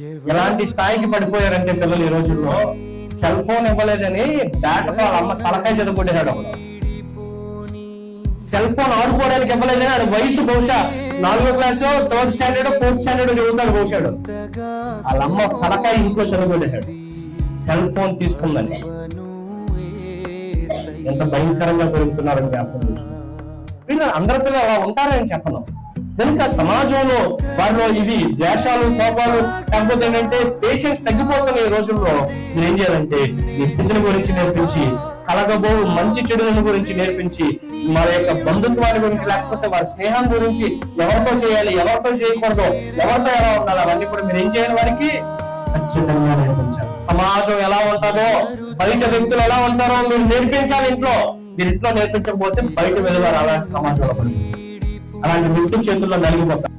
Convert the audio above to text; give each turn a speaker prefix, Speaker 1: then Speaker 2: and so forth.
Speaker 1: ఎలాంటి స్థాయికి పడిపోయారంటే పిల్లలు ఈ రోజుల్లో సెల్ ఫోన్ ఇవ్వలేదని బ్యాట్తో వాళ్ళ అమ్మ తలకాయ చదువుకుంటున్నాడు. సెల్ ఫోన్ ఆడుకోవడానికి ఇవ్వలేదని ఆడ వయసు బహుశా 4వ class 3rd standard 4th standard చదువుతాడు బహుశాడు. వాళ్ళ అమ్మ తలకాయ ఇంట్లో చదువుకుంటున్నాడు సెల్ ఫోన్ తీసుకుందని. ఎంత భయంకరంగా పెరుగుతున్నారని జ్ఞాపకం చేసుకున్నాను. వీళ్ళు అందరి పిల్లలు అలా ఉంటారని చెప్పను. కనుక సమాజంలో వారిలో ఇది ద్వేషాలు, కోపాలు, కాకపోతే ఏంటంటే పేషెన్స్ తగ్గిపోతున్న ఈ రోజుల్లో మీరు ఏం చేయాలంటే ఈ స్థితిని గురించి నేర్పించి, కలగబో మంచి చెడుల గురించి నేర్పించి, వారి యొక్క బంధుత్వాన్ని గురించి, లేకపోతే వారి స్నేహం గురించి, ఎవరితో చేయాలి, ఎవరితో చేయకూడదు, ఎవరితో ఎలా ఉండాలి, అవన్నీ కూడా మీరు ఏం చేయాలి వారికి ఖచ్చితంగా నేర్పించాలి. సమాజం ఎలా ఉంటుందో, బయట వ్యక్తులు ఎలా ఉంటారో మీరు నేర్పించాలి ఇంట్లో. మీరు ఇంట్లో నేర్పించకపోతే బయట వెలుగుతారు అలాంటి సమాజంలో, అలాంటి వ్యక్తుల చేతుల్లో నలిగిపోతారు.